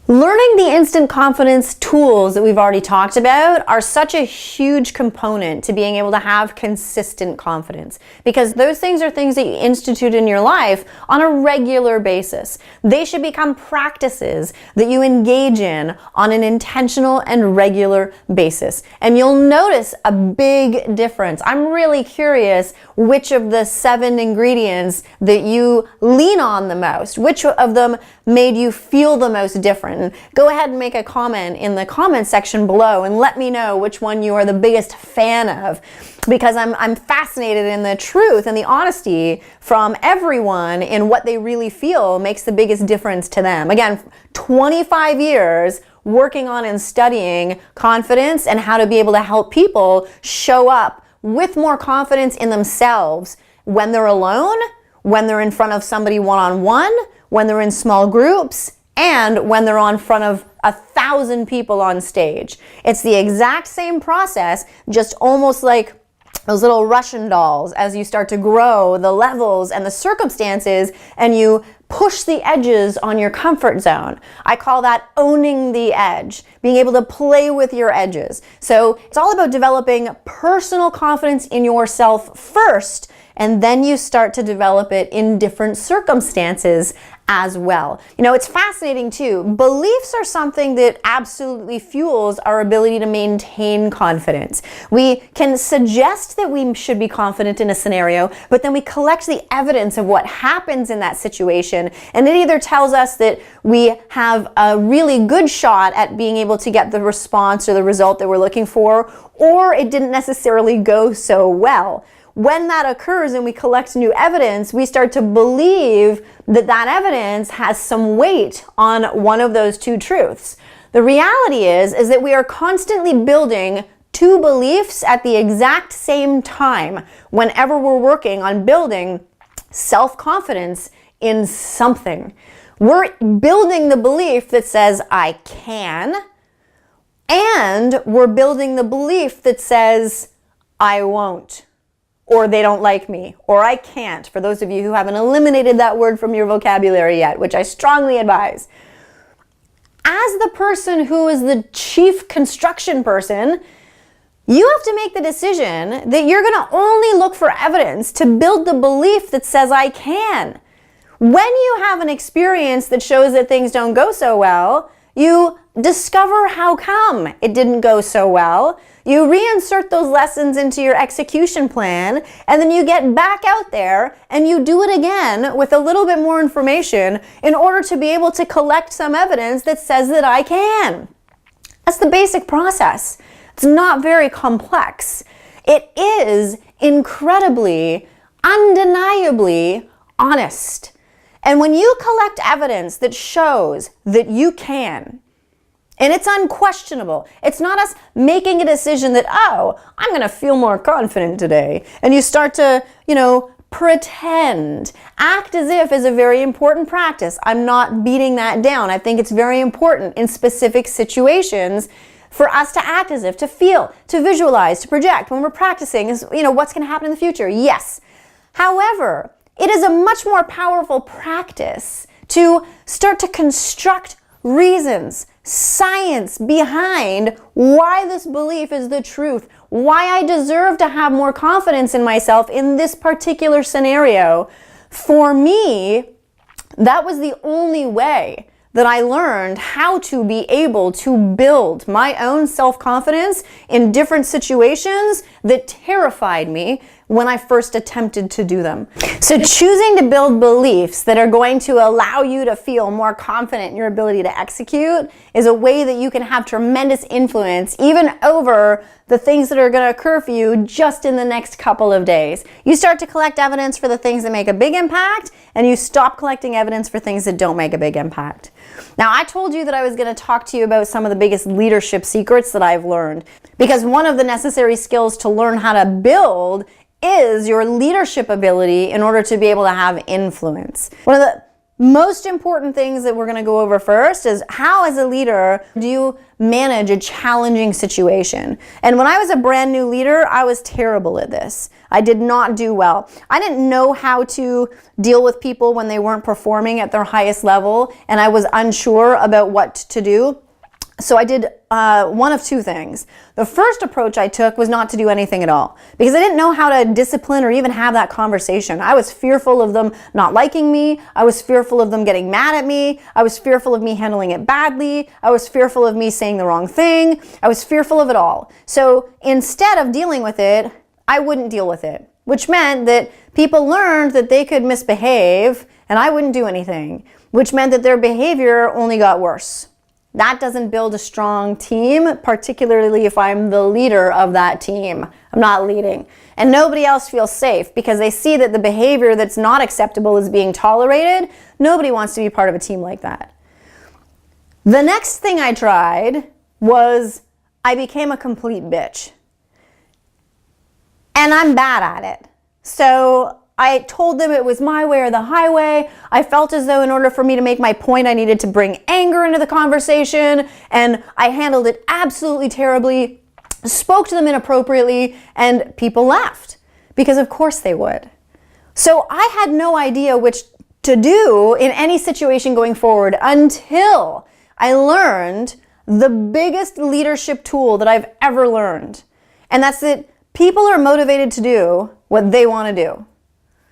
Learning the instant confidence tools that we've already talked about are such a huge component to being able to have consistent confidence, because those things are things that you institute in your life on a regular basis. They should become practices that you engage in on an intentional and regular basis. And you'll notice a big difference. I'm really curious which of the 7 ingredients that you lean on the most, which of them made you feel the most different. Go ahead and make a comment in the comment section below and let me know which one you are the biggest fan of, because I'm fascinated in the truth and the honesty from everyone in what they really feel makes the biggest difference to them. Again, 25 years working on and studying confidence and how to be able to help people show up with more confidence in themselves when they're alone, when they're in front of somebody one-on-one, when they're in small groups, and when they're in front of 1,000 people on stage. It's the exact same process, just almost like those little Russian dolls. As you start to grow the levels and the circumstances and you push the edges on your comfort zone. I call that owning the edge, being able to play with your edges. So it's all about developing personal confidence in yourself first, and then you start to develop it in different circumstances as well. You know, it's fascinating too. Beliefs are something that absolutely fuels our ability to maintain confidence. We can suggest that we should be confident in a scenario, but then we collect the evidence of what happens in that situation, and it either tells us that we have a really good shot at being able to get the response or the result that we're looking for, or it didn't necessarily go so well. When that occurs and we collect new evidence, we start to believe that that evidence has some weight on one of those two truths. The reality is that we are constantly building two beliefs at the exact same time whenever we're working on building self-confidence in something. We're building the belief that says, I can, and we're building the belief that says, I won't, or they don't like me, or I can't, for those of you who haven't eliminated that word from your vocabulary yet, which I strongly advise. As the person who is the chief construction person, you have to make the decision that you're going to only look for evidence to build the belief that says I can. When you have an experience that shows that things don't go so well, you discover how come it didn't go so well. You reinsert those lessons into your execution plan, and then you get back out there and you do it again with a little bit more information in order to be able to collect some evidence that says that I can. That's the basic process. It's not very complex. It is incredibly, undeniably honest. And when you collect evidence that shows that you can, and it's unquestionable, it's not us making a decision that, oh, I'm going to feel more confident today. And you start to, pretend. Act as if is a very important practice. I'm not beating that down. I think it's very important in specific situations for us to act as if, to feel, to visualize, to project when we're practicing is, what's going to happen in the future. Yes. However, it is a much more powerful practice to start to construct reasons, science behind why this belief is the truth, why I deserve to have more confidence in myself in this particular scenario. For me, that was the only way that I learned how to be able to build my own self-confidence in different situations that terrified me when I first attempted to do them. So choosing to build beliefs that are going to allow you to feel more confident in your ability to execute is a way that you can have tremendous influence even over the things that are going to occur for you just in the next couple of days. You start to collect evidence for the things that make a big impact, and you stop collecting evidence for things that don't make a big impact. Now, I told you that I was going to talk to you about some of the biggest leadership secrets that I've learned, because one of the necessary skills to learn how to build is your leadership ability in order to be able to have influence. One of the most important things that we're going to go over first is how, as a leader, do you manage a challenging situation? And when I was a brand new leader, I was terrible at this. I did not do well. I didn't know how to deal with people when they weren't performing at their highest level, and I was unsure about what to do. So I did one of two things. The first approach I took was not to do anything at all because I didn't know how to discipline or even have that conversation. I was fearful of them not liking me. I was fearful of them getting mad at me. I was fearful of me handling it badly. I was fearful of me saying the wrong thing. I was fearful of it all. So instead of dealing with it, I wouldn't deal with it, which meant that people learned that they could misbehave and I wouldn't do anything, which meant that their behavior only got worse. That doesn't build a strong team, particularly if I'm the leader of that team. I'm not leading. And nobody else feels safe because they see that the behavior that's not acceptable is being tolerated. Nobody wants to be part of a team like that. The next thing I tried was I became a complete bitch. And I'm bad at it. So I told them it was my way or the highway. I felt as though in order for me to make my point, I needed to bring anger into the conversation, and I handled it absolutely terribly, spoke to them inappropriately, and people laughed because of course they would. So I had no idea which to do in any situation going forward until I learned the biggest leadership tool that I've ever learned, and that's that people are motivated to do what they want to do.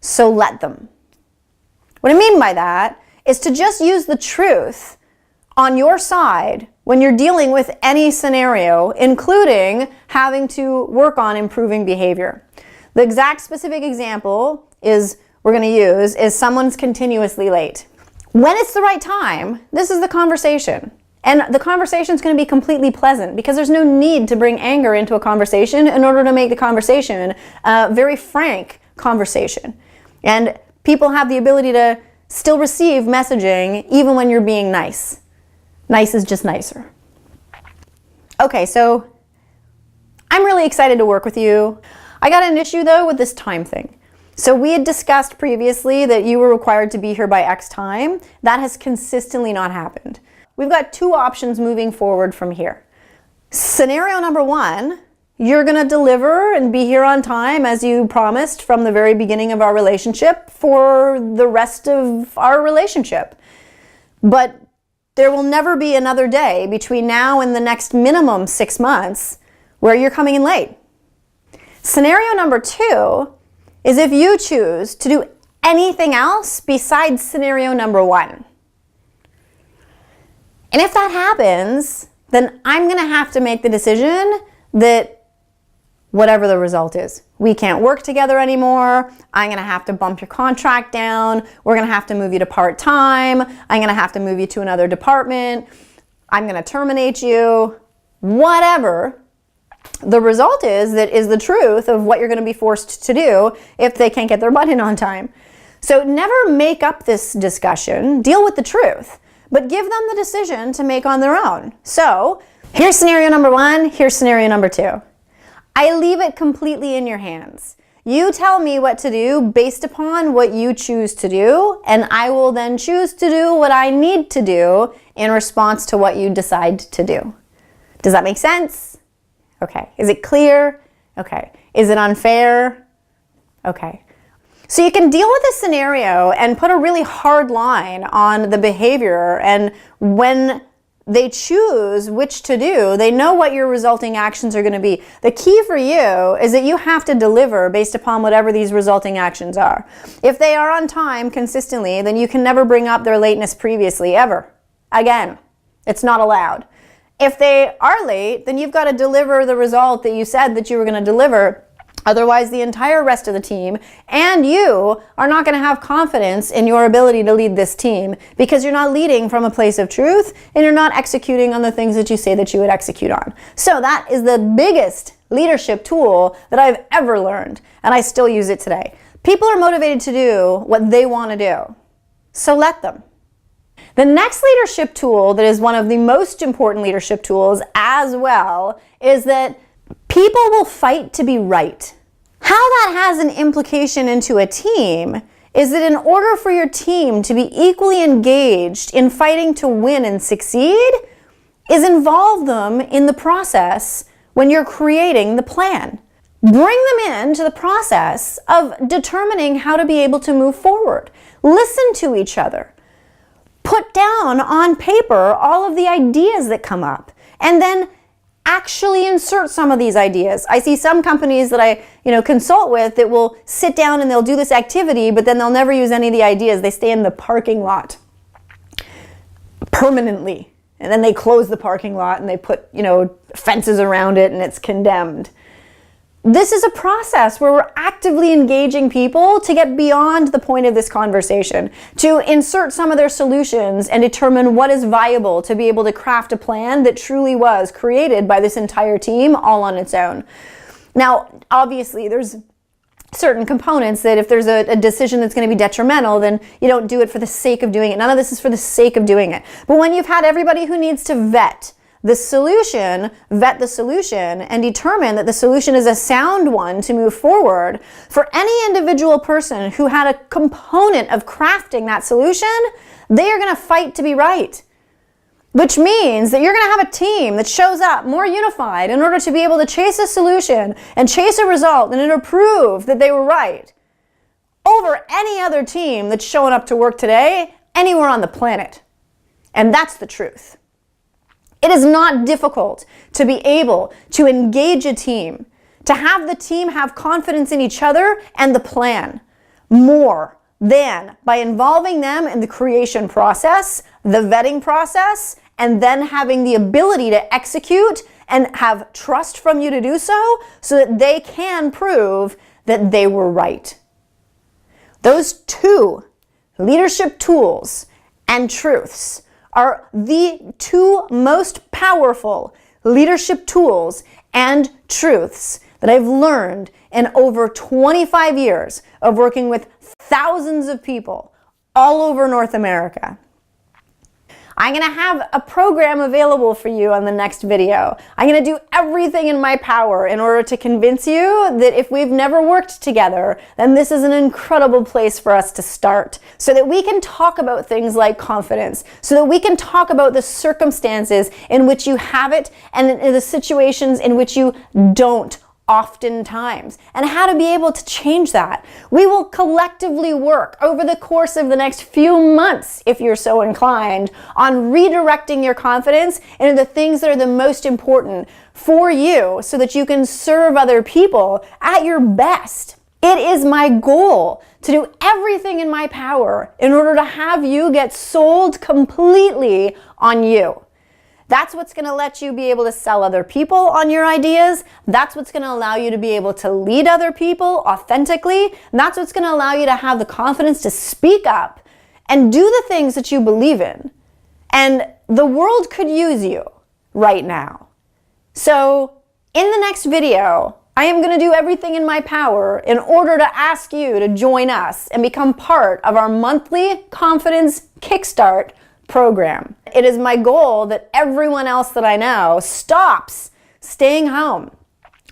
So let them. What I mean by that is to just use the truth on your side when you're dealing with any scenario, including having to work on improving behavior. The exact specific example we're going to use is someone's continuously late. When it's the right time, this is the conversation. And the conversation is going to be completely pleasant because there's no need to bring anger into a conversation in order to make the conversation a very frank conversation. And people have the ability to still receive messaging even when you're being nice. Nice is just nicer. Okay, so I'm really excited to work with you. I got an issue though with this time thing. So we had discussed previously that you were required to be here by X time. That has consistently not happened. We've got two options moving forward from here. Scenario number one, you're going to deliver and be here on time as you promised from the very beginning of our relationship for the rest of our relationship. But there will never be another day between now and the next minimum 6 months where you're coming in late. Scenario number two is if you choose to do anything else besides scenario number one. And if that happens, then I'm going to have to make the decision that whatever the result is, we can't work together anymore. I'm going to have to bump your contract down. We're going to have to move you to part-time. I'm going to have to move you to another department. I'm going to terminate you. Whatever the result is, that is the truth of what you're going to be forced to do if they can't get their butt in on time. So never make up this discussion. Deal with the truth, but give them the decision to make on their own. So here's scenario number one. Here's scenario number two. I leave it completely in your hands. You tell me what to do based upon what you choose to do, and I will then choose to do what I need to do in response to what you decide to do. Does that make sense? Okay. Is it clear? Okay. Is it unfair? Okay. So you can deal with a scenario and put a really hard line on the behavior, and when they choose which to do, they know what your resulting actions are going to be. The key for you is that you have to deliver based upon whatever these resulting actions are. If they are on time consistently, then you can never bring up their lateness previously, ever. Again, it's not allowed. If they are late, then you've got to deliver the result that you said that you were going to deliver. Otherwise, the entire rest of the team and you are not going to have confidence in your ability to lead this team because you're not leading from a place of truth and you're not executing on the things that you say that you would execute on. So that is the biggest leadership tool that I've ever learned, and I still use it today. People are motivated to do what they want to do, so let them. The next leadership tool that is one of the most important leadership tools as well is that people will fight to be right. How that has an implication into a team is that in order for your team to be equally engaged in fighting to win and succeed, is involve them in the process when you're creating the plan. Bring them into the process of determining how to be able to move forward. Listen to each other. Put down on paper all of the ideas that come up, and then actually insert some of these ideas. I see some companies that I consult with that will sit down and they'll do this activity, but then they'll never use any of the ideas. They stay in the parking lot permanently. And then they close the parking lot and they put, fences around it and it's condemned. This is a process where we're actively engaging people to get beyond the point of this conversation, to insert some of their solutions and determine what is viable to be able to craft a plan that truly was created by this entire team all on its own. Now, obviously, there's certain components that if there's a decision that's going to be detrimental, then you don't do it for the sake of doing it. None of this is for the sake of doing it. But when you've had everybody who needs to vet the solution and determine that the solution is a sound one to move forward, for any individual person who had a component of crafting that solution, they are going to fight to be right. Which means that you're going to have a team that shows up more unified in order to be able to chase a solution and chase a result and to prove that they were right over any other team that's showing up to work today anywhere on the planet. And that's the truth. It is not difficult to be able to engage a team, to have the team have confidence in each other and the plan more than by involving them in the creation process, the vetting process, and then having the ability to execute and have trust from you to do so that they can prove that they were right. Those two leadership tools and truths are the two most powerful leadership tools and truths that I've learned in over 25 years of working with thousands of people all over North America. I'm going to have a program available for you on the next video. I'm going to do everything in my power in order to convince you that if we've never worked together, then this is an incredible place for us to start, so that we can talk about things like confidence, so that we can talk about the circumstances in which you have it and the situations in which you don't oftentimes, and how to be able to change that. We will collectively work over the course of the next few months, if you're so inclined, on redirecting your confidence into the things that are the most important for you so that you can serve other people at your best. It is my goal to do everything in my power in order to have you get sold completely on you. That's what's going to let you be able to sell other people on your ideas. That's what's going to allow you to be able to lead other people authentically. And that's what's going to allow you to have the confidence to speak up and do the things that you believe in. And the world could use you right now. So in the next video, I am going to do everything in my power in order to ask you to join us and become part of our monthly Confidence Kickstart program. It is my goal that everyone else that I know stops staying home,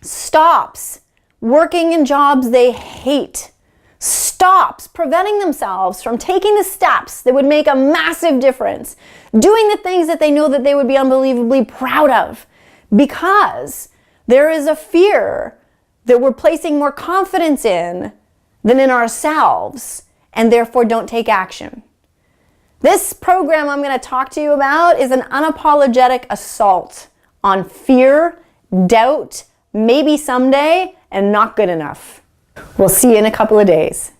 stops working in jobs they hate, stops preventing themselves from taking the steps that would make a massive difference, doing the things that they know that they would be unbelievably proud of, because there is a fear that we're placing more confidence in than in ourselves, and therefore don't take action. This program I'm going to talk to you about is an unapologetic assault on fear, doubt, maybe someday, and not good enough. We'll see you in a couple of days.